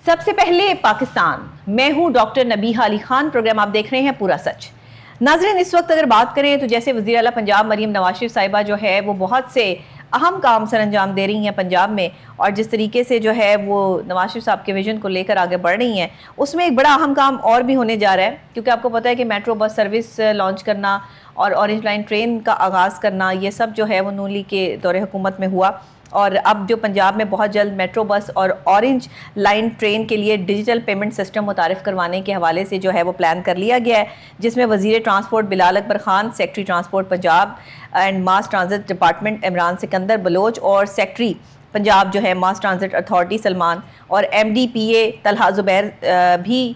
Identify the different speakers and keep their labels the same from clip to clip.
Speaker 1: सबसे पहले पाकिस्तान, मैं हूं डॉक्टर नबीहा अली खान। प्रोग्राम आप देख रहे हैं पूरा सच। नाज़रीन, इस वक्त अगर बात करें तो जैसे वज़ीर आला पंजाब मरीम नवाज शरीफ साहिबा जो है वो बहुत से अहम काम सर अंजाम दे रही हैं पंजाब में, और जिस तरीके से जो है वो नवाज शरीफ साहब के विजन को लेकर आगे बढ़ रही हैं, उसमें एक बड़ा अहम काम और भी होने जा रहा है। क्योंकि आपको पता है कि मेट्रो बस सर्विस लॉन्च करना और ऑरेंज लाइन ट्रेन का आगाज़ करना, ये सब जो है वो नून लीग के दौरे हुकूमत में हुआ। और अब जो पंजाब में बहुत जल्द मेट्रो बस और ऑरेंज लाइन ट्रेन के लिए डिजिटल पेमेंट सिस्टम मुतारिफ करवाने के हवाले से जो है वो प्लान कर लिया गया है, जिसमें वज़ीर transport Bilal Akbar Khan, secretary transport Punjab and mass transit department Imran Sikandar Baloch और सेक्रेटरी पंजाब जो है मास ट्रांजिट अथॉरिटी सलमान और MDPA तलहा ज़ुबैर भी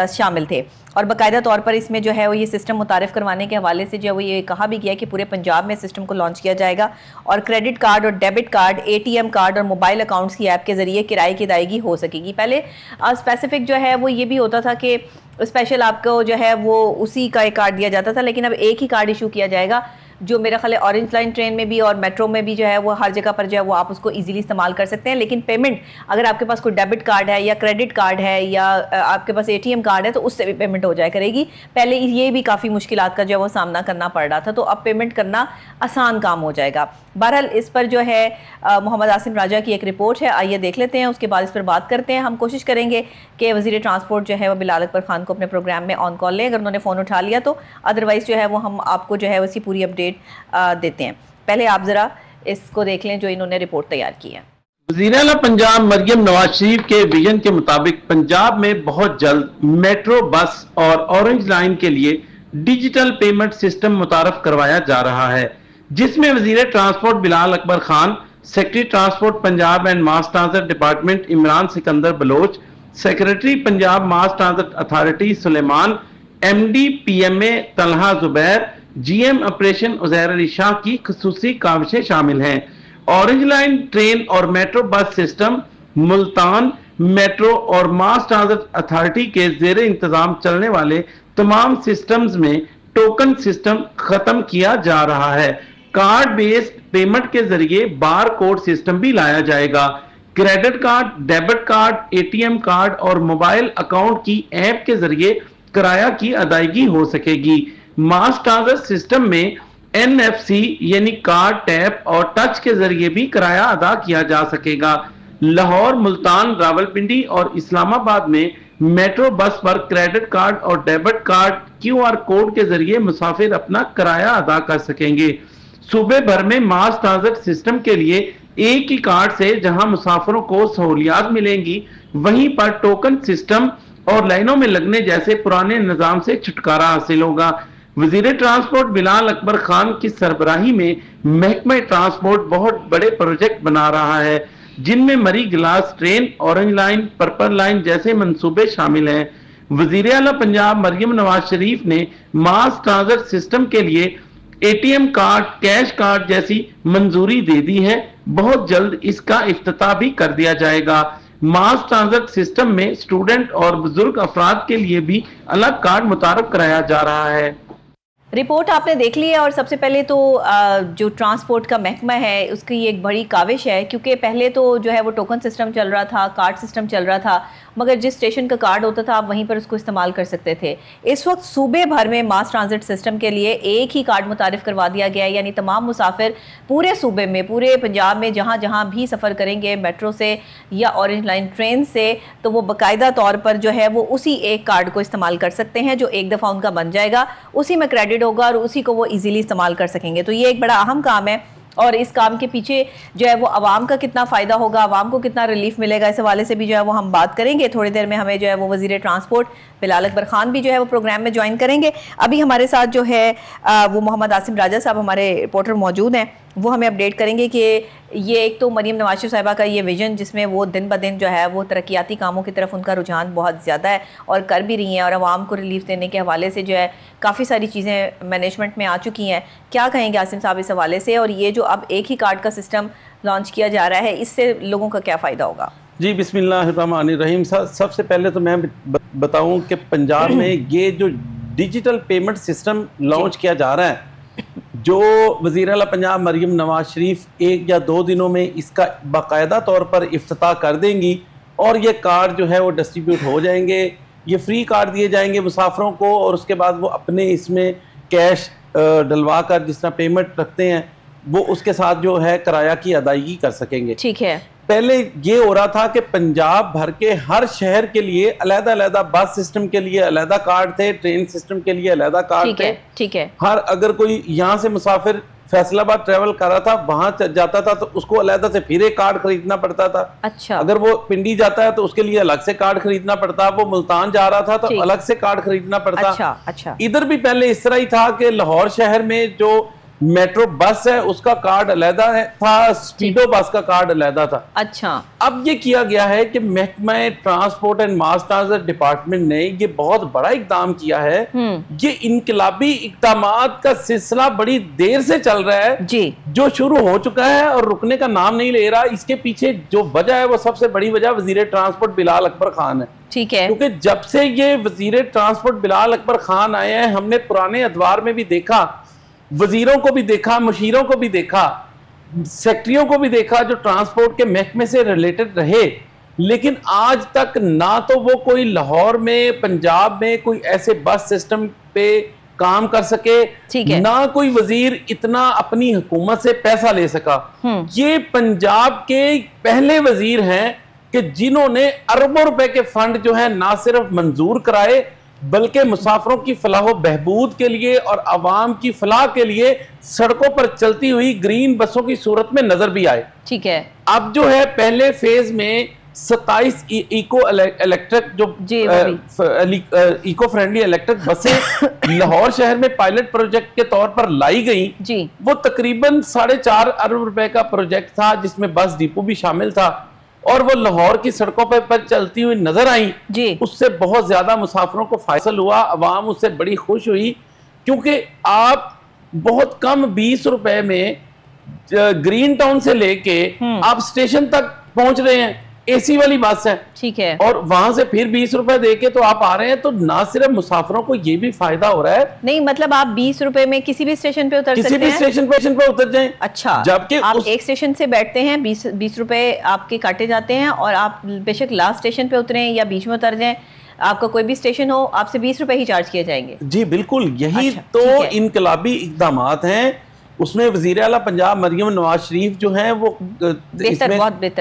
Speaker 1: शामिल थे। और बाकायदा तौर पर इसमें जो है वो ये सिस्टम मुतारिफ करवाने के हवाले से जो है वो ये कहा भी गया कि पूरे पंजाब में सिस्टम को लॉन्च किया जाएगा और क्रेडिट कार्ड और डेबिट कार्ड, ATM कार्ड और मोबाइल अकाउंट्स की ऐप के ज़रिए किराए की अदायगी हो सकेगी। पहले स्पेसिफिक जो है वो ये भी होता था कि स्पेशल आपको जो है वो उसी का एक कार्ड दिया जाता था, लेकिन अब एक ही कार्ड इशू किया जाएगा जो मेरा ख्याल है ऑरेंज लाइन ट्रेन में भी और मेट्रो में भी जो है वो हर जगह पर जो है वो आप उसको इजीली इस्तेमाल कर सकते हैं। लेकिन पेमेंट अगर आपके पास कोई डेबिट कार्ड है या क्रेडिट कार्ड है या आपके पास ATM कार्ड है तो उससे भी पेमेंट हो जाया करेगी। पहले ये भी काफ़ी मुश्किलात का जो है वो सामना करना पड़ रहा था, तो अब पेमेंट करना आसान काम हो जाएगा। बहरहाल इस पर जो है मोहम्मद आसिम राजा की एक रिपोर्ट है, आइए देख लेते हैं, उसके बाद इस पर बात करते हैं। हम कोशिश करेंगे कि वज़ीर ट्रांसपोर्ट जो है वो बिलाल अकबर खान को अपने प्रोग्राम में ऑन कॉल लें, अगर उन्होंने फ़ोन उठा लिया तो, अदरवाइज़ जो है वो हम आपको जो है उसकी पूरी अपडेट देते हैं। पहले आप ज़रा इसको देख लें जो इन्होंने रिपोर्ट तैयार की है।
Speaker 2: वज़ीर आला पंजाब मरियम नवाज शरीफ के विजन के मुताबिक पंजाब में बहुत जल्द मेट्रो बस और ऑरेंज लाइन के लिए डिजिटल पेमेंट सिस्टम मुतारफ करवाया जा रहा है, जिसमें वज़ीर transport Bilal Akbar Khan, secretary transport Punjab and mass transit department Imran Sikandar Baloch, secretary Punjab mass transit authority Suleman, MDPMA Talha Zubair, GM operation Uzair Ali Shah की खुसूसी काविशें शामिल हैं। ऑरेंज लाइन ट्रेन और metro bus system Multan metro और मास ट्रांजिट अथॉरिटी के जेर इंतजाम चलने वाले तमाम सिस्टम्स में टोकन सिस्टम खत्म किया जा रहा है। कार्ड बेस्ड पेमेंट के जरिए बार कोड सिस्टम भी लाया जाएगा। Credit card, debit card, ATM card और मोबाइल अकाउंट की ऐप के जरिए किराया की अदायगी हो सकेगी। मास ट्रांजिट सिस्टम में NFC यानी कार्ड, टैप और टच के जरिए भी किराया अदा किया जा सकेगा। लाहौर, मुल्तान, रावलपिंडी और इस्लामाबाद में मेट्रो बस पर क्रेडिट कार्ड और डेबिट कार्ड QR कोड के जरिए मुसाफिर अपना किराया अदा कर सकेंगे। सूबे भर में मास ट्रांजिट सिस्टम के लिए एक ही कार्ड से जहां मुसाफिरों को सहूलियात मिलेंगी, वहीं पर टोकन सिस्टम और लाइनों में लगने जैसे पुराने निजाम से छुटकारा हासिल होगा। वजीर ट्रांसपोर्ट बिलाल अकबर खान की सरबराही में महकमा ट्रांसपोर्ट बहुत बड़े प्रोजेक्ट बना रहा है, जिनमें मरी glass train, orange line, purple line जैसे मंसूबे शामिल हैं। वजीर आला पंजाब मरियम नवाज शरीफ ने मास ट्रांजिट सिस्टम के लिए ATM कार्ड, कैश कार्ड जैसी मंजूरी दे दी है। बहुत जल्द इसका इफ्तिताह भी कर दिया जाएगा। मास ट्रांजिट सिस्टम में स्टूडेंट और बुजुर्ग अफराद के लिए भी अलग कार्ड मुतारफ कराया जा रहा है।
Speaker 1: रिपोर्ट आपने देख ली है, और सबसे पहले तो जो ट्रांसपोर्ट का महकमा है उसकी एक बड़ी काविश है, क्योंकि पहले तो जो है वो टोकन सिस्टम चल रहा था, कार्ड सिस्टम चल रहा था, मगर जिस स्टेशन का कार्ड होता था आप वहीं पर उसको इस्तेमाल कर सकते थे। इस वक्त सूबे भर में मास ट्रांजिट सिस्टम के लिए एक ही कार्ड मुतारिफ करवा दिया गया है, यानी तमाम मुसाफिर पूरे सूबे में, पूरे पंजाब में जहाँ जहाँ भी सफ़र करेंगे मेट्रो से या ऑरेंज लाइन ट्रेन से, तो वो बाकायदा तौर पर जो है वो उसी एक कार्ड को इस्तेमाल कर सकते हैं जो एक दफ़ा उनका बन जाएगा, उसी में क्रेडिट होगा और उसी को वो इजीली इस्तेमाल कर सकेंगे। तो ये एक बड़ा अहम काम है, और इस काम के पीछे जो है वो आवाम का कितना फ़ायदा होगा, आवाम को कितना रिलीफ मिलेगा, इस हवाले से भी जो है वो हम बात करेंगे। थोड़ी देर में हमें जो है वो वज़ीर ट्रांसपोर्ट बिलाल अकबर खान भी जो है वो प्रोग्राम में ज्वाइन करेंगे। अभी हमारे साथ जो है वो मोहम्मद आसिम राजा साहब हमारे रिपोर्टर मौजूद हैं, वो हमें अपडेट करेंगे कि ये एक तो मरीम नवाज शरीफ साहिबा का ये विजन, जिसमें वो दिन ब दिन जो है वो तरक्याती कामों की तरफ उनका रुझान बहुत ज़्यादा है और कर भी रही हैं, और आवाम को रिलीफ देने के हवाले से जो है काफ़ी सारी चीज़ें मैनेजमेंट में आ चुकी हैं। क्या कहेंगे आसिम साहब इस हवाले से, और ये जो अब एक ही कार्ड का सिस्टम लॉन्च किया जा रहा है, इससे लोगों का क्या फ़ायदा होगा?
Speaker 2: जी, बिस्मिल्लाहिर्रहमानिर्रहीम। सबसे पहले तो मैं बताऊं कि पंजाब में ये जो डिजिटल पेमेंट सिस्टम लॉन्च किया जा रहा है, जो वज़ीर आला पंजाब मरियम नवाज शरीफ 1 या 2 दिनों में इसका बाकायदा तौर पर इफ्तिताह कर देंगी, और ये कार्ड जो है वो डिस्ट्रीब्यूट हो जाएंगे। ये फ्री कार्ड दिए जाएंगे मुसाफिरों को, और उसके बाद वो अपने इसमें कैश डलवा कर जिस तरह पेमेंट रखते हैं वो उसके साथ जो है किराया की अदायगी कर सकेंगे।
Speaker 1: ठीक है।
Speaker 2: पहले ये हो रहा था कि पंजाब भर के हर शहर के लिए अलग-अलग बस सिस्टम के लिए अलग कार्ड थे, ट्रेन सिस्टम के लिए अलग कार्ड थे।
Speaker 1: ठीक है।
Speaker 2: हर अगर कोई यहाँ से मुसाफिर फैसलाबाद ट्रेवल कर रहा था, वहां जाता था तो उसको अलग से फिर एक कार्ड खरीदना पड़ता था।
Speaker 1: अच्छा।
Speaker 2: अगर वो पिंडी जाता है तो उसके लिए अलग से कार्ड खरीदना पड़ता। वो मुल्तान जा रहा था तो अलग से कार्ड खरीदना पड़ता।
Speaker 1: अच्छा।
Speaker 2: इधर भी पहले इस तरह ही था कि लाहौर शहर में जो मेट्रो बस है उसका कार्ड अलहदा था, स्पीडो बस का कार्ड अलहदा था। अच्छा। अब ये किया गया है कि महकमा transport and mass transport department ने ये बहुत बड़ा इकदाम किया है। ये इनकलाबी इकदामात का सिलसिला बड़ी देर से चल रहा है जी, जो शुरू हो चुका है और रुकने का नाम नहीं ले रहा। इसके पीछे जो वजह है वो सबसे बड़ी वजह वजीर ट्रांसपोर्ट बिलाल अकबर खान है। ठीक है। क्योंकि जब से ये वजीर ट्रांसपोर्ट बिलाल अकबर खान आए हैं, हमने पुराने अदवार में भी देखा, वजीरों को भी देखा, मुशीरों को भी देखा, सेक्रेटरियों को भी देखा जो ट्रांसपोर्ट के महकमे से रिलेटेड रहे, लेकिन आज तक ना तो वो कोई लाहौर में पंजाब में कोई ऐसे बस सिस्टम पे काम कर सके, ना कोई वजीर इतना अपनी हुकूमत से पैसा ले सका। ये पंजाब के पहले वजीर हैं कि जिन्होंने अरबों रुपए के फंड जो है ना सिर्फ मंजूर कराए बल्कि मुसाफिरों की फलाह बहबूद के लिए और आवाम की फलाह के लिए सड़कों पर चलती हुई ग्रीन बसों की सूरत में नजर भी आए। ठीक है। अब जो है पहले फेज में 27 इको इलेक्ट्रिक जो इको फ्रेंडली इलेक्ट्रिक बसें लाहौर शहर में पायलट प्रोजेक्ट के तौर पर लाई गई जी। वो तकरीबन 4.5 अरब रुपए का प्रोजेक्ट था, जिसमें बस डिपो भी शामिल था, और वो लाहौर की सड़कों पर चलती हुई नजर आई जी। उससे बहुत ज्यादा मुसाफिरों को फायदा हुआ, अवाम उससे बड़ी खुश हुई, क्योंकि आप बहुत कम 20 रुपए में ग्रीन टाउन से लेके आप स्टेशन तक पहुंच रहे हैं। एसी वाली बस है, ठीक है, और वहां से फिर 20 रुपए देके तो आप आ रहे हैं। तो ना सिर्फ मुसाफिरों को ये भी फायदा हो रहा है, नहीं मतलब आप 20 रुपए में किसी भी स्टेशन पे उतर सकते हैं, किसी भी स्टेशन पे उतर जाएं। अच्छा, जबकि आप एक स्टेशन से बैठते हैं, 20 रुपए आपके काटे जाते हैं, और आप बेशक लास्ट स्टेशन पे उतरे या बीच में उतर जाएं, आपका कोई भी स्टेशन हो, आपसे 20 रुपए ही चार्ज किए जाएंगे। जी बिल्कुल, यही तो इनकलाबी इक़दामात हैं। उसमें वज़ीर आला पंजाब मरियम नवाज शरीफ जो हैं वो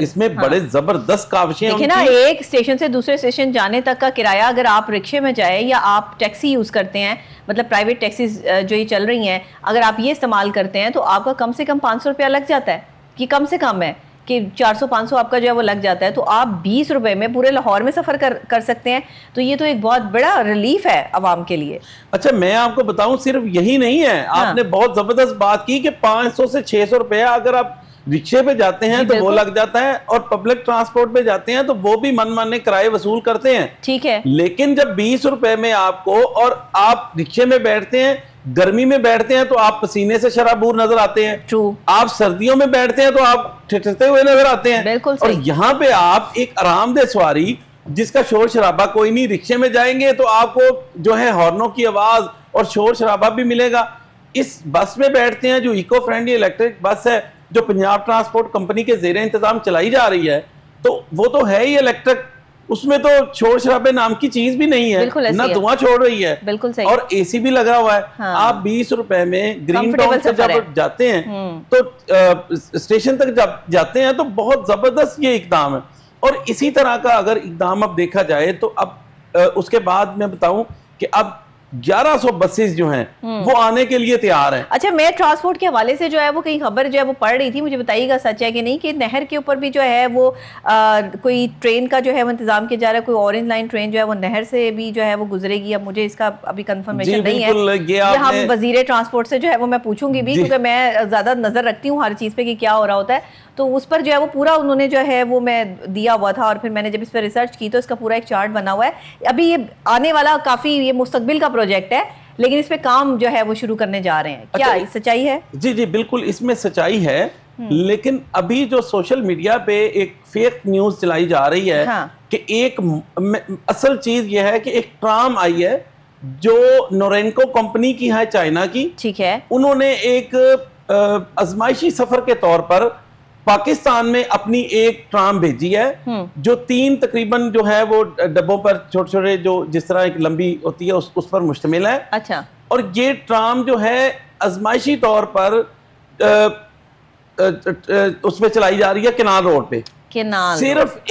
Speaker 2: इसमें बड़े जबरदस्त काविशें हैं। देखिए ना, एक स्टेशन से दूसरे स्टेशन जाने तक का किराया, अगर आप रिक्शे में जाए या आप टैक्सी यूज करते हैं, मतलब प्राइवेट टैक्सीज जो ये चल रही हैं, अगर आप ये इस्तेमाल करते हैं तो आपका कम से कम 500 रुपया लग जाता है, कि कम से कम है कि 400-500 आपका जो है वो लग जाता है। तो आप 20 रुपए में पूरे लाहौर में सफ़र कर सकते हैं। तो ये तो एक बहुत बड़ा रिलीफ है आवाम के लिए। अच्छा, मैं आपको बताऊं, सिर्फ यही नहीं है। हाँ। आपने बहुत ज़बरदस्त बात की कि 500 से 600 रुपया अगर आप रिक्शे पे जाते हैं तो वो लग जाता है, और पब्लिक ट्रांसपोर्ट पे जाते हैं तो वो भी मनमाने किराए वसूल करते हैं। ठीक है। लेकिन जब 20 रुपए में आपको, और आप रिक्शे में बैठते हैं, गर्मी में बैठते हैं तो आप पसीने से शराबूर नजर आते हैं। ट्रू। आप सर्दियों में बैठते हैं तो आप ठिठुरते हुए नजर आते हैं। बिल्कुल सही। और यहाँ पे आप एक आरामदेह सवारी जिसका शोर शराबा कोई नहीं, रिक्शे में जाएंगे तो आपको जो है हॉर्नों की आवाज और शोर शराबा भी मिलेगा। इस बस में बैठते हैं जो इको फ्रेंडली इलेक्ट्रिक बस है, जो पंजाब ट्रांसपोर्ट कंपनी के जेर इंतजाम चलाई जा रही है, तो वो तो है ही इलेक्ट्रिक, उसमें तो शोर शराबे नाम की चीज भी नहीं है, ना धुआं छोड़ रही है। बिल्कुल सही। और एसी भी लगा हुआ है। हाँ। आप 20 रुपए में ग्रीन टाउन से जब जाते हैं तो स्टेशन तक जब जाते हैं तो बहुत जबरदस्त ये इकदाम है। और इसी तरह का अगर इकदाम अब देखा जाए तो अब उसके बाद मैं बताऊं कि अब 1100 बसेस जो हैं वो आने के लिए तैयार हैं। अच्छा, मैं ट्रांसपोर्ट के हवाले से जो है वो कहीं खबर जो है वो पढ़ रही थी, मुझे बताइएगा सच है कि नहीं, कि नहर के ऊपर भी जो है वो कोई ट्रेन का जो है वो इंतजाम किया जा रहा है, कोई ऑरेंज लाइन ट्रेन जो है वो नहर से भी जो है वो गुजरेगी। अब मुझे इसका अभी कंफर्मेशन नहीं है, ये हम वजीर ट्रांसपोर्ट से जो है वो मैं पूछूंगी भी, क्योंकि मैं ज्यादा नजर रखती हूँ हर चीज पे कि क्या हो रहा होता है। तो उस पर जो है वो पूरा उन्होंने जो है वो मैं दिया हुआ था, और फिर मैंने जब इस पर रिसर्च की तो इसका पूरा एक चार्ट बना हुआ है। अभी ये आने वाला काफी ये मुस्तकबिल का प्रोजेक्ट है, लेकिन इस पे काम जो है वो शुरू करने जा रहे हैं। क्या सच्चाई है? जी जी बिल्कुल, इसमें सच्चाई है। लेकिन अभी जो सोशल मीडिया पे एक फेक न्यूज चलाई जा रही है। हाँ। कि एक असल चीज ये है कि एक ट्राम आई है जो नोरेनको कंपनी की है, चाइना की। ठीक है। उन्होंने एक आजमाइशी सफर के तौर पर पाकिस्तान में अपनी एक ट्राम भेजी है जो 3 तकरीबन जो है वो डब्बों पर छोटे छोटे जो जिस तरह एक लंबी होती है उस पर मुश्तमिल है।
Speaker 1: अच्छा। और
Speaker 2: ये ट्राम जो है आजमाइशी तौर पर उसमें चलाई जा रही है केनाल रोड पे।
Speaker 1: केनाल
Speaker 2: सिर्फ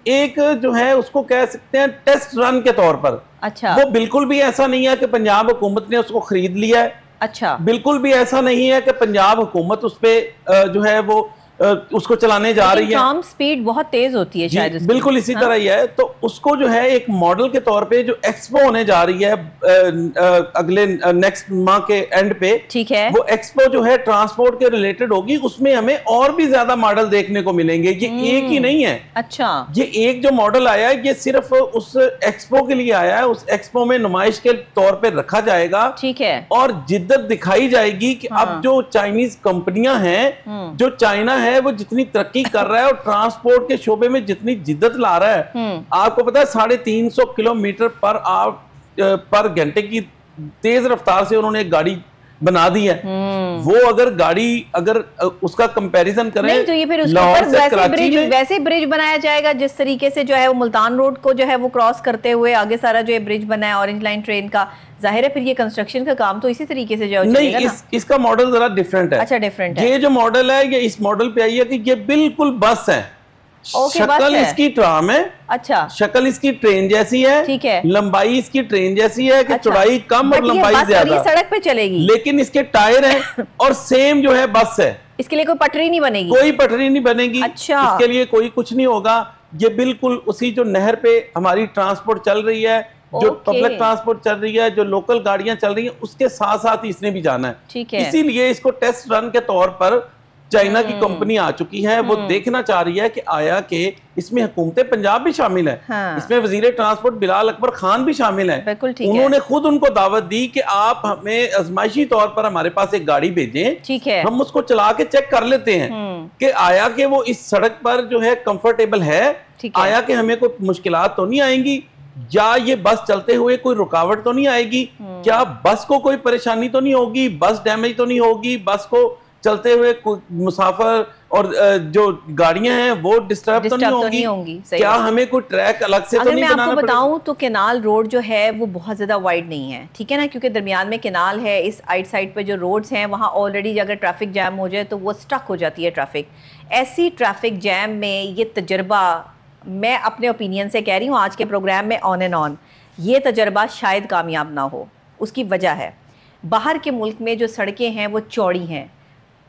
Speaker 2: एक जो है उसको कह सकते हैं टेस्ट रन के तौर पर।
Speaker 1: अच्छा।
Speaker 2: वो बिल्कुल भी ऐसा नहीं है कि पंजाब हुकूमत ने उसको खरीद लिया है।
Speaker 1: अच्छा।
Speaker 2: बिल्कुल भी ऐसा नहीं है कि पंजाब हुकूमत उस पे जो है वो उसको चलाने जा रही है।
Speaker 1: ट्राम स्पीड बहुत तेज होती है शायद।
Speaker 2: बिल्कुल इसी तरह ही है। तो उसको जो है एक मॉडल के तौर पे जो एक्सपो होने जा रही है अगले नेक्स्ट माह के एंड पे, ठीक है, वो एक्सपो जो है ट्रांसपोर्ट के रिलेटेड होगी। उसमें हमें और भी ज्यादा मॉडल देखने को मिलेंगे। ये एक ही नहीं है। अच्छा। ये एक जो मॉडल आया है ये सिर्फ उस एक्सपो के लिए आया है। उस एक्सपो में नुमाइश के तौर पे रखा जाएगा। ठीक है। और जिद्दत दिखाई जाएगी कि अब जो चाइनीज कंपनियां हैं, जो चाइना है वो जितनी तरक्की कर रहा है और ट्रांसपोर्ट के शोबे में जितनी जिद्दत ला रहा है, आपको पता है 350 किलोमीटर पर घंटे की तेज रफ्तार से उन्होंने एक गाड़ी बना दी है। वो अगर उसका कंपैरिजन करें नहीं, तो ये फिर उसके ऊपर वैसे ब्रिज बनाया जाएगा जिस तरीके से जो है वो मुल्तान रोड को जो है वो क्रॉस करते हुए आगे सारा जो है ब्रिज बना है ऑरेंज लाइन ट्रेन का। जाहिर है फिर ये कंस्ट्रक्शन का काम तो इसी तरीके से जो नहीं, इसका मॉडल जरा डिफरेंट है। अच्छा, डिफरेंट है। ये जो मॉडल है ये इस मॉडल पे आई है कि ये बिल्कुल बस है। शक्ल इसकी ट्राम है। अच्छा। शक्ल इसकी ट्रेन जैसी है। ठीक है। लंबाई इसकी ट्रेन जैसी है कि अच्छा, चौड़ाई कम और लंबाई ज्यादा। सड़क पे चलेगी लेकिन इसके टायर हैं और सेम जो है बस है। इसके लिए कोई पटरी नहीं बनेगी। कोई पटरी नहीं बनेगी। अच्छा। इसके लिए कोई कुछ नहीं होगा। ये बिल्कुल उसी जो नहर पे हमारी ट्रांसपोर्ट चल रही है, जो पब्लिक ट्रांसपोर्ट चल रही है, जो लोकल गाड़ियां चल रही हैं, उसके साथ साथ इसने भी जाना है। ठीक है। इसीलिए इसको टेस्ट रन के तौर पर चाइना की कंपनी आ चुकी है। वो देखना चाह रही है कि आया कि इसमें हुकूमत पंजाब भी शामिल है। हाँ। इसमें वजीर ट्रांसपोर्ट बिलाल अकबर खान भी शामिल है। बिल्कुल ठीक है। उन्होंने खुद उनको दावत दी कि आप हमें आजमाइशी तौर पर हमारे पास एक गाड़ी भेजें। ठीक है। हम उसको चला के चेक कर लेते हैं कि आया कि वो इस सड़क पर जो है कंफर्टेबल है, आया कि हमें कोई मुश्किलात तो नहीं आएंगी, या ये बस चलते हुए कोई रुकावट तो नहीं आएगी, क्या बस को कोई परेशानी तो नहीं होगी, बस डैमेज तो नहीं होगी, बस को चलते हुए मुसाफिर और जो गाड़ियां हैं वो डिस्टर्ब तो नहीं होंगी, क्या हमें कोई ट्रैक अलग से तो नहीं बनाना पड़ेगा? अगर मैं आपको बताऊं तो केनाल रोड जो है वो बहुत ज़्यादा वाइड नहीं है, ठीक है ना, क्योंकि दरमियान में केनाल है। इस आइट साइड पे जो रोड्स हैं वहाँ ऑलरेडी अगर ट्रैफिक जैम हो जाए तो वो स्टक हो जाती है ट्रैफिक। ऐसी ट्रैफिक जैम में ये तजर्बा, मैं अपने ओपिनियन से कह रही हूँ आज के प्रोग्राम में ऑन एंड ऑन, ये तजर्बा शायद कामयाब ना हो। उसकी वजह है बाहर के मुल्क में जो सड़कें हैं वो चौड़ी हैं,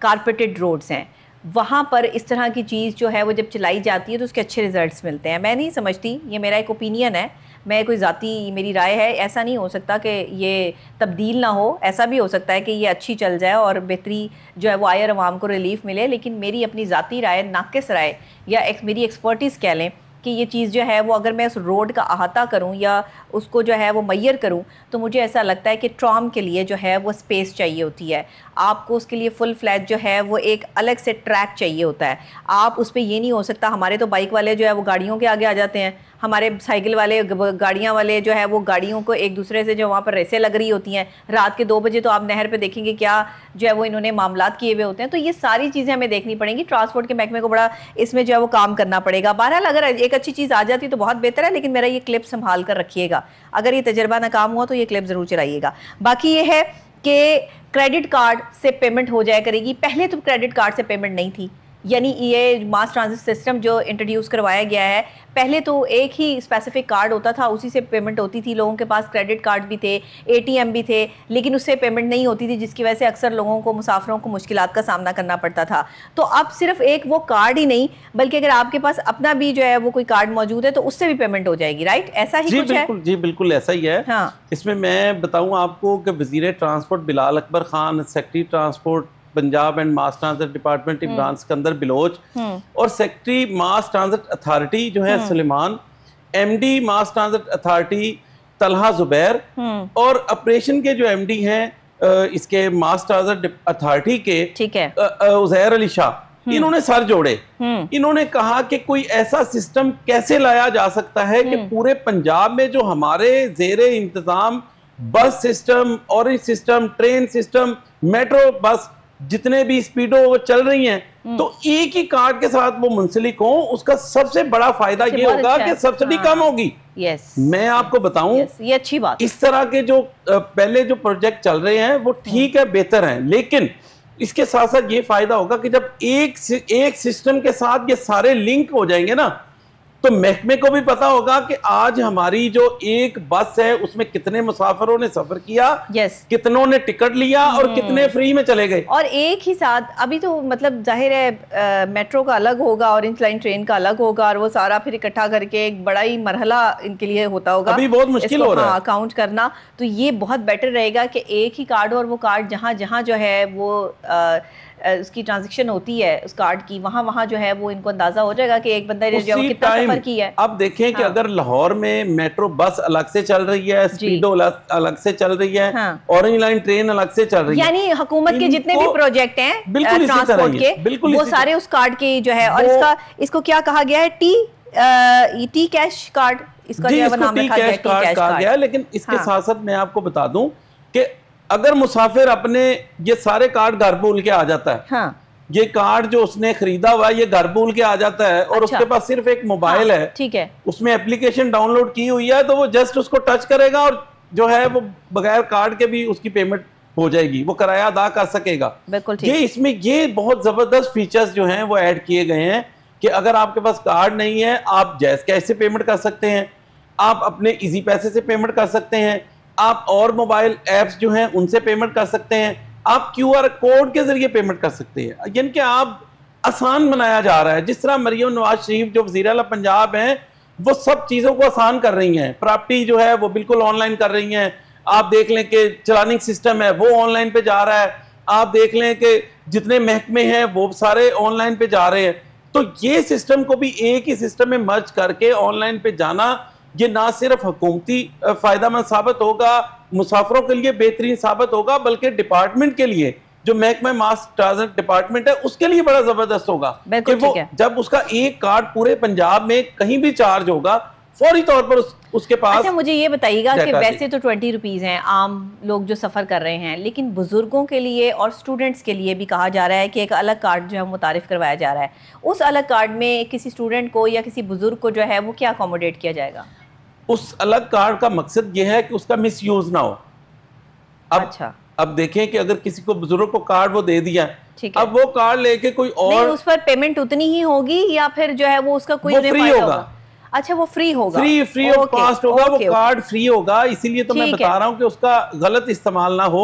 Speaker 2: कारपेटेड रोड्स हैं, वहाँ पर इस तरह की चीज़ जो है वो जब चलाई जाती है तो उसके अच्छे रिजल्ट्स मिलते हैं। मैं नहीं समझती, ये मेरा एक ओपिनियन है, मैं कोई ज़ाती मेरी राय है, ऐसा नहीं हो सकता कि ये तब्दील ना हो, ऐसा भी हो सकता है कि ये अच्छी चल जाए और बेहतरी जो है वो आयर अवाम को रिलीफ मिले। लेकिन मेरी अपनी ज़ाती राय, नाक़िस राय या मेरी एक्सपर्टीज़ कह लें कि ये चीज़ जो है वो अगर मैं उस रोड का अहाता करूं या उसको जो है वो मैयर करूं तो मुझे ऐसा लगता है कि ट्राम के लिए जो है वो स्पेस चाहिए होती है। आपको उसके लिए फुल फ्लैट जो है वो एक अलग से ट्रैक चाहिए होता है। आप उस पर ये नहीं हो सकता, हमारे तो बाइक वाले जो है वो गाड़ियों के आगे आ जाते हैं, हमारे साइकिल वाले गाड़ियाँ वाले जो है वो गाड़ियों को एक दूसरे से जो वहाँ पर रेसें लग रही होती हैं, रात के 2 बजे तो आप नहर पे देखेंगे क्या जो है वो इन्होंने मामलात किए हुए होते हैं। तो ये सारी चीज़ें हमें देखनी पड़ेंगी, ट्रांसपोर्ट के महकमे को बड़ा इसमें जो है वो काम करना पड़ेगा। बहरहाल अगर एक अच्छी चीज़ आ जाती तो बहुत बेहतर है, लेकिन मेरा ये क्लिप संभाल कर रखिएगा, अगर ये तजर्बा नाकाम हुआ तो ये क्लिप ज़रूर चलाइएगा। बाकी ये है कि क्रेडिट कार्ड से पेमेंट हो जाया करेगी। पहले तो क्रेडिट कार्ड से पेमेंट नहीं थी, यानी ये मास ट्रांजिट सिस्टम जो इंट्रोड्यूस करवाया गया है, पहले तो एक ही स्पेसिफिक कार्ड होता था, उसी से पेमेंट होती थी। लोगों के पास क्रेडिट कार्ड भी थे, ATM भी थे, लेकिन उससे पेमेंट नहीं होती थी, जिसकी वजह से अक्सर लोगों को, मुसाफिरों को मुश्किलात का सामना करना पड़ता था। तो अब सिर्फ एक वो कार्ड ही नहीं, बल्कि अगर आपके पास अपना भी जो है वो कोई कार्ड मौजूद है तो उससे भी पेमेंट हो जाएगी, राइट? ऐसा ही कुछ है? जी बिल्कुल ऐसा ही है। हाँ। इसमें मैं बताऊँ आपको कि वज़ीर transport Bilal Akbar Khan, secretary transport Punjab and mass transit department Imran Sikandar Baloch और सेक्रेटरी मास ट्रांजिट अथॉरिटी जो है Suleman, MD mass transit authority Talha Zubair और ऑपरेशन के जो MD हैं इसके मास ट्रांजिट अथॉरिटी के, ठीक है, उज़ैर अली शाह, इन्होंने सर जोड़े। इन्होंने कहा कि कोई ऐसा सिस्टम कैसे लाया जा सकता है कि पूरे पंजाब में जो हमारे ज़ेरे इंतजाम बस system, orange system, train system, metro bus जितने भी स्पीडो चल रही हैं, तो एक ही कार्ड के साथ वो मुंसलिक हो, उसका सबसे बड़ा फायदा ये होगा कि सब्सिडी कम होगी।
Speaker 1: यस,
Speaker 2: मैं आपको बताऊं,
Speaker 1: ये अच्छी बात।
Speaker 2: इस तरह के जो पहले जो प्रोजेक्ट चल रहे हैं वो ठीक है, बेहतर हैं, लेकिन इसके साथ साथ ये फायदा होगा कि जब एक सिस्टम के साथ ये सारे लिंक हो जाएंगे ना, तो महकमे को भी पता होगा कि आज हमारी जो एक बस है उसमें कितने मुसाफिरों ने सफर किया, कितनों ने टिकट लिया और कितने फ्री में चले गए।
Speaker 1: और एक ही साथ अभी तो मतलब जाहिर है मेट्रो का अलग होगा, ऑरेंज लाइन ट्रेन का अलग होगा, और वो सारा फिर इकट्ठा करके एक बड़ा ही मरहला इनके लिए होता होगा,
Speaker 2: अभी बहुत मुश्किल हो रहा है
Speaker 1: काउंट करना। तो ये बहुत बेटर रहेगा कि एक ही कार्ड, और वो कार्ड जहाँ जहाँ जो है वो उसकी ट्रांजैक्शन होती है उस कार्ड की, वहाँ जो है वो इनको अंदाजा हो जाएगा कि एक बंदा ने जो कितना सफर किया है।
Speaker 2: अब देखें कि अगर लाहौर में मेट्रो बस अलग से चल रही है, स्पीडो अलग से चल रही है, ऑरेंज लाइन ट्रेन अलग से चल रही है,
Speaker 1: यानी हुकूमत के जितने भी प्रोजेक्ट हैं
Speaker 2: ट्रांसपोर्ट
Speaker 1: के, वो सारे उस कार्ड के जो है। और इसको क्या कहा गया है? टी कैश कार्ड, इसका जो नाम रखा गया है, टी कैश कहा गया है।
Speaker 2: लेकिन इसके साथ साथ मैं आपको बता दूं कि अगर मुसाफिर अपने ये सारे कार्ड घर भूल के आ जाता है, ये कार्ड जो उसने खरीदा हुआ है ये घर भूल के आ जाता है, और उसके पास सिर्फ एक मोबाइल है,
Speaker 1: ठीक है,
Speaker 2: उसमें एप्लीकेशन डाउनलोड की हुई है, तो वो जस्ट उसको टच करेगा और जो है वो बगैर कार्ड के भी उसकी पेमेंट हो जाएगी, वो किराया अदा कर सकेगा।
Speaker 1: बिल्कुल।
Speaker 2: ये इसमें ये बहुत जबरदस्त फीचर्स जो हैं वो ऐड किए गए हैं कि अगर आपके पास कार्ड नहीं है, आप जैज़ कैश से पेमेंट कर सकते हैं, आप अपने इजी पैसे से पेमेंट कर सकते हैं, आप और मोबाइल ऐप्स जो हैं उनसे पेमेंट कर सकते हैं, आप QR कोड के जरिए पेमेंट कर सकते हैं। यानी कि आप आसान बनाया जा रहा है। जिस तरह मरियम नवाज शरीफ जो वज़ीर आला पंजाब हैं वो सब चीज़ों को आसान कर रही हैं, प्रॉपर्टी जो है वो बिल्कुल ऑनलाइन कर रही हैं। आप देख लें कि चलानिंग सिस्टम है वो ऑनलाइन पे जा रहा है, आप देख लें कि जितने महकमे हैं वो सारे ऑनलाइन पे जा रहे हैं। तो ये सिस्टम को भी एक ही सिस्टम में मर्ज करके ऑनलाइन पे जाना, ये ना सिर्फ हुकूमती फायदामंद साबित होगा, मुसाफिरों के लिए बेहतरीन साबित होगा, बल्कि डिपार्टमेंट के लिए जो महकमा मास ट्रांजिट डिपार्टमेंट है उसके लिए बड़ा जबरदस्त होगा कि वो जब उसका एक कार्ड पूरे पंजाब में कहीं भी चार्ज होगा, फौरी तौर पर उसके पास।
Speaker 1: अच्छा, मुझे ये बताइएगा कि वैसे तो 20 रुपीज़ हैं आम लोग जो सफ़र कर रहे हैं, लेकिन बुजुर्गों के लिए और स्टूडेंट्स के लिए भी कहा जा रहा है कि एक अलग कार्ड जो है मुतारिफ करवाया जा रहा है। उस अलग कार्ड में किसी स्टूडेंट को या किसी बुजुर्ग को जो है वो क्या अकोमोडेट किया जाएगा?
Speaker 2: उस अलग कार्ड का मकसद ये है कि उसका मिसयूज ना हो। अब देखें कि अगर किसी को बुजुर्ग को कार्ड वो दे दिया, अब वो कार्ड लेके कोई और
Speaker 1: उस पर पेमेंट उतनी ही होगी या फिर जो है वो उसका कोई
Speaker 2: फ्री होगा?
Speaker 1: अच्छा, वो फ्री होगा,
Speaker 2: फ्री ऑफ कॉस्ट होगा, वो कार्ड फ्री होगा। इसीलिए तो मैं बता रहा हूँ कि उसका गलत इस्तेमाल ना हो।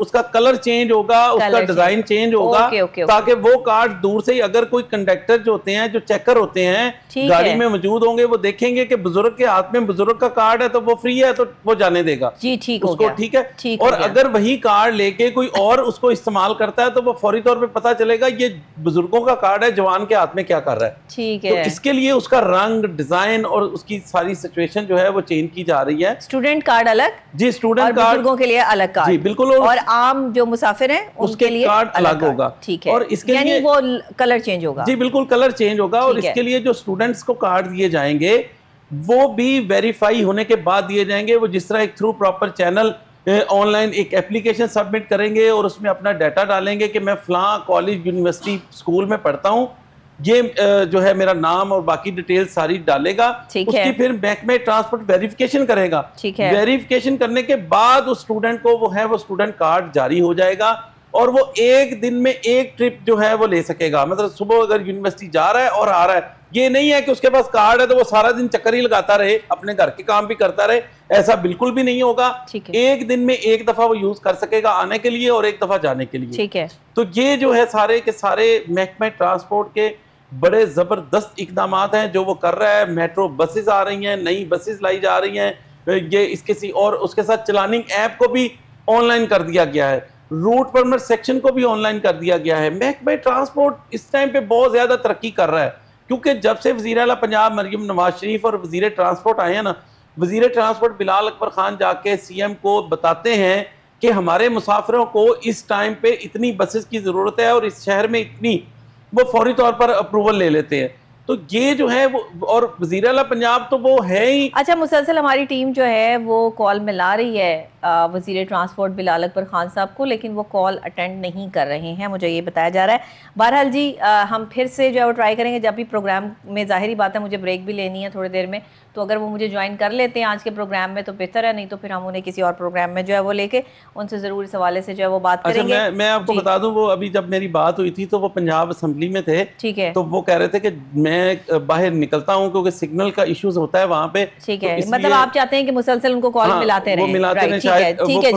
Speaker 2: उसका कलर चेंज होगा, उसका डिजाइन चेंज होगा, ताकि वो कार्ड दूर से ही अगर कोई कंडक्टर जो होते हैं, जो चेकर होते हैं गाड़ी में मौजूद होंगे, वो देखेंगे कि बुजुर्ग के हाथ में बुजुर्ग का कार्ड है तो वो फ्री है, तो वो जाने देगा उसको, ठीक है। और अगर वही कार्ड लेके कोई और उसको इस्तेमाल करता है तो वो फौरी तौर पर पता चलेगा ये बुजुर्गों का कार्ड है, जवान के हाथ में क्या कर रहा है।
Speaker 1: ठीक है,
Speaker 2: इसके लिए उसका रंग, डिजाइन और उसकी सारी सिचुएशन जो है वो चेंज की जा रही है।
Speaker 1: स्टूडेंट कार्ड अलग,
Speaker 2: जी, स्टूडेंट कार्ड
Speaker 1: बुजुर्गों के लिए अलग कार्ड,
Speaker 2: जी बिल्कुल,
Speaker 1: और आम जो मुसाफिर हैं उनके लिए
Speaker 2: कार्ड अलग होगा।
Speaker 1: ठीक है,
Speaker 2: और इसके लिए
Speaker 1: वो कलर चेंज होगा।
Speaker 2: जी बिल्कुल, कलर चेंज होगा। और इसके लिए जो स्टूडेंट्स को कार्ड दिए जाएंगे वो भी वेरीफाई होने के बाद दिए जाएंगे। वो जिस तरह एक थ्रू प्रॉपर चैनल ऑनलाइन एक एप्लीकेशन सबमिट करेंगे और उसमें अपना डाटा डालेंगे कि मैं फलां कॉलेज, यूनिवर्सिटी, स्कूल में पढ़ता हूँ, ये जो है मेरा नाम और बाकी डिटेल सारी डालेगा। उसकी फिर महकमा ट्रांसपोर्ट वेरिफिकेशन करेगा। वेरिफिकेशन करने के बाद उस स्टूडेंट को वो स्टूडेंट कार्ड जारी हो जाएगा और वो एक दिन में एक ट्रिप जो है वो ले सकेगा। मतलब सुबह अगर यूनिवर्सिटी जा रहा है और आ रहा है, ये नहीं है कि उसके पास कार्ड है तो वो सारा दिन चक्कर ही लगाता रहे, अपने घर के काम भी करता रहे, ऐसा बिल्कुल भी नहीं होगा। एक दिन में एक दफा वो यूज कर सकेगा आने के लिए और एक दफा जाने के लिए।
Speaker 1: ठीक है,
Speaker 2: तो ये जो है सारे के सारे महकमा ट्रांसपोर्ट के बड़े जबरदस्त इकदाम हैं जो वो कर रहा है। मेट्रो बसेस आ रही हैं, नई बसेस लाई जा रही हैं, ये इसके और उसके साथ चलानिंग ऐप को भी ऑनलाइन कर दिया गया है, रूट परमिट सेक्शन को भी ऑनलाइन कर दिया गया है। महकमा ट्रांसपोर्ट इस टाइम पे बहुत ज्यादा तरक्की कर रहा है, क्योंकि जब से वज़ीर आला पंजाब मरियम नवाज शरीफ और वज़ीर ट्रांसपोर्ट आए हैं ना, वज़ीर ट्रांसपोर्ट बिलाल अकबर खान जाके CM को बताते हैं कि हमारे मुसाफिरों को इस टाइम पे इतनी बसेस की ज़रूरत है और इस शहर में इतनी, वो फौरी तौर पर अप्रूवल ले लेते हैं। तो ये जो है वो, और वज़ीर आला पंजाब तो वो है ही।
Speaker 1: अच्छा, मुसलसल हमारी टीम जो है वो कॉल मिला रही है वज़ीर ट्रांसपोर्ट बिलाल अकबर खान साहब को, लेकिन वो कॉल अटेंड नहीं कर रहे हैं, मुझे ये बताया जा रहा है। बहरहाल जी हम फिर से जो है वो ट्राई करेंगे जब भी प्रोग्राम में, ज़ाहिरी बात है मुझे ब्रेक भी लेनी है थोड़ी देर में, तो अगर वो मुझे ज्वाइन कर लेते हैं आज के प्रोग्राम में तो बेहतर है, नहीं तो फिर हम उन्हें किसी और प्रोग्राम में जो है वो लेके उनसे ज़रूर इस हवाले से जो है वो बात करेंगे।
Speaker 2: मैं आपको बता दूं, वो अभी जब मेरी बात हुई थी तो वो पंजाब असेंबली में थे, ठीक है, तो वो कह रहे थे कि मैं बाहर निकलता हूँ क्योंकि सिग्नल का इश्यूज होता है वहाँ पे,
Speaker 1: ठीक है, तो मतलब आप चाहते हैं कि मुसलसल उनको कॉल मिलाते रहे, ठीक है जी,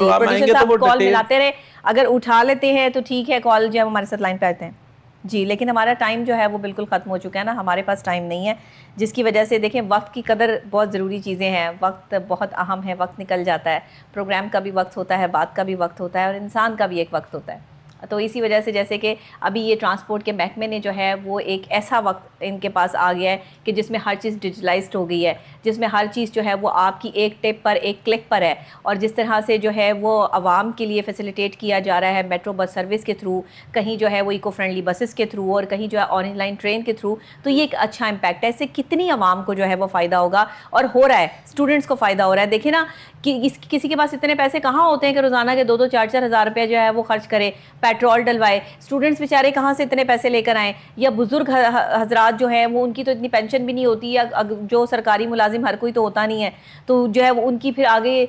Speaker 1: कॉल मिलाते रहे, अगर उठा लेते हैं तो ठीक है, कॉल जो है हमारे साथ लाइन पे आते हैं जी। लेकिन हमारा टाइम जो है वो बिल्कुल ख़त्म हो चुका है ना, हमारे पास टाइम नहीं है, जिसकी वजह से देखें वक्त की कदर बहुत ज़रूरी चीज़ें हैं, वक्त बहुत अहम है, वक्त निकल जाता है, प्रोग्राम का भी वक्त होता है, बात का भी वक्त होता है और इंसान का भी एक वक्त होता है। तो इसी वजह से जैसे कि अभी ये ट्रांसपोर्ट के महकमे ने जो है वो एक ऐसा वक्त इनके पास आ गया है कि जिसमें हर चीज़ डिजिटलाइज्ड हो गई है, जिसमें हर चीज़ जो है वो आपकी एक टिप पर, एक क्लिक पर है, और जिस तरह से जो है वो आवाम के लिए फैसिलिटेट किया जा रहा है मेट्रो बस सर्विस के थ्रू, कहीं जो है वो इको फ्रेंडली बसेस के थ्रू और कहीं जो है ऑरेंज लाइन ट्रेन के थ्रू, तो ये एक अच्छा इम्पैक्ट है। इससे कितनी आवाम को जो है वो फ़ायदा होगा और हो रहा है, स्टूडेंट्स को फ़ायदा हो रहा है। देखिए ना कि किसी के पास इतने पैसे कहाँ होते हैं कि रोज़ाना के 2-2, 4-4 हज़ार रुपये जो है वो खर्च करे, पेट्रोल डलवाए, स्टूडेंट्स बेचारे कहाँ से इतने पैसे लेकर आएँ, या बुज़ुर्ग हजरात जो हैं वो उनकी तो इतनी पेंशन भी नहीं होती, या जो सरकारी मुलाजिम हर कोई तो होता नहीं है, तो जो है वो उनकी फिर आगे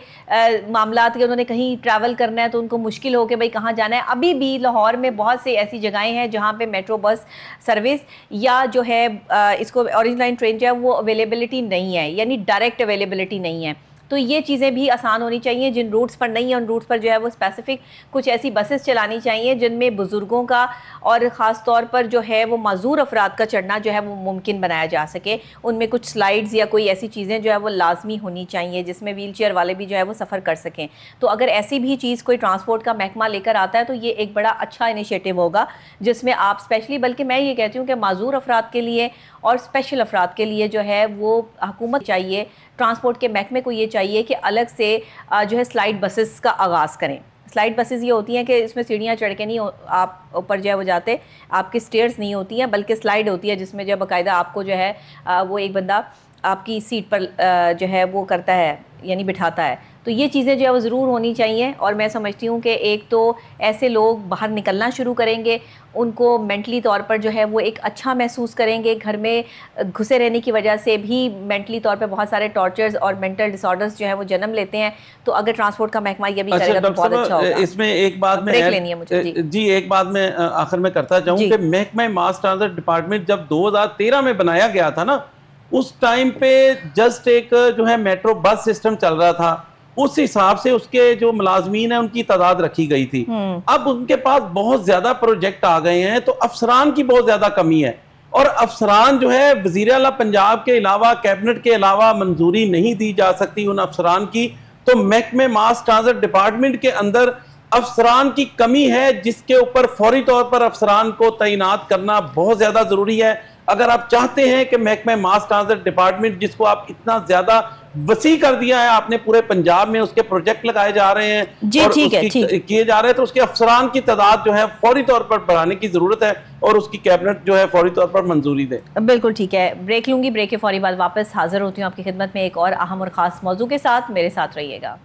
Speaker 1: मामलात के उन्होंने कहीं ट्रैवल करना है तो उनको मुश्किल हो कि भाई कहाँ जाना है। अभी भी लाहौर में बहुत से ऐसी जगहें हैं जहाँ पे मेट्रो बस सर्विस या जो है इसको ऑरेंज लाइन ट्रेन जो है वो अवेलेबिलिटी नहीं है, यानी डायरेक्ट अवेलेबिलिटी नहीं है। तो ये चीज़ें भी आसान होनी चाहिए, जिन रूट्स पर नहीं है उन रूट्स पर जो है वो स्पेसिफिक कुछ ऐसी बसेस चलानी चाहिए जिनमें बुज़ुर्गों का और ख़ास तौर पर जो है वो माजूर अफराद का चढ़ना जो है वो मुमकिन बनाया जा सके। उनमें कुछ स्लाइड्स या कोई ऐसी चीज़ें जो है वो लाजमी होनी चाहिए जिसमें व्हील चेयर वाले भी जो है वो सफ़र कर सकें। तो अगर ऐसी भी चीज़ कोई ट्रांसपोर्ट का महकमा लेकर आता है तो ये एक बड़ा अच्छा इनिशिएटिव होगा, जिसमें आप स्पेशली, बल्कि मैं ये कहती हूँ कि माजूर अफराद के लिए और स्पेशल अफराद के लिए जो है वो हुकूमत चाहिए, ट्रांसपोर्ट के महकमे को ये चाहिए कि अलग से जो है स्लाइड बसेस का आगाज़ करें। स्लाइड बसेस ये होती हैं कि इसमें सीढ़ियाँ चढ़ के नहीं आप ऊपर जो है वो जाते, आपकी स्टेयर्स नहीं होती हैं बल्कि स्लाइड होती है, जिसमें जो बाकायदा आपको जो है वो एक बंदा आपकी सीट पर जो है वो करता है, यानी बिठाता है। तो ये चीज़ें जो है वो ज़रूर होनी चाहिए। और मैं समझती हूँ कि एक तो ऐसे लोग बाहर निकलना शुरू करेंगे, उनको मेंटली तौर पर जो है वो एक अच्छा महसूस करेंगे। घर में घुसे रहने की वजह से भी मेंटली तौर पे बहुत सारे टॉर्चर्स और मेंटल डिसऑर्डर्स जो है वो जन्म लेते हैं। तो अगर ट्रांसपोर्ट का महकमा ये भी करेगा तो बहुत अच्छा होगा।
Speaker 2: इसमें एक बात में
Speaker 1: ब्रेक लेनी है मुझे जी,
Speaker 2: एक बात में आखिर में करता चाहूँ कि महकमा मास ट्रांजिट डिपार्टमेंट जब 2013 में बनाया गया था ना, उस टाइम पे जस्ट एक जो है मेट्रो बस सिस्टम चल रहा था, उस हिसाब से उसके जो मुलाजमीन है उनकी तादाद रखी गई थी। अब उनके पास बहुत ज्यादा प्रोजेक्ट आ गए हैं तो अफसरान की बहुत ज्यादा कमी है, और अफसरान जो है वजीर आला पंजाब के अलावा, कैबिनेट के अलावा मंजूरी नहीं दी जा सकती उन अफसरान की। तो महकमे मास ट्रांजिट डिपार्टमेंट के अंदर अफसरान की कमी है, जिसके ऊपर फौरी तौर पर अफसरान को तैनात करना बहुत ज्यादा जरूरी है। अगर आप चाहते हैं कि महकमा मास ट्रांजिट डिपार्टमेंट, जिसको आप इतना ज्यादा वसी कर दिया है आपने पूरे पंजाब में, उसके प्रोजेक्ट लगाए जा रहे हैं
Speaker 1: जी,
Speaker 2: और
Speaker 1: किए
Speaker 2: जा रहे हैं, तो उसके अफसरान की तादाद जो है फौरी तौर पर बढ़ाने की जरूरत है और उसकी कैबिनेट जो है फौरी तौर पर मंजूरी दे।
Speaker 1: बिल्कुल ठीक है, ब्रेक लूंगी, ब्रेक के फौरी बाद वापस हाजिर होती हूँ आपकी खिदमत में एक और अहम और खास मौजू के साथ। मेरे साथ रहिएगा।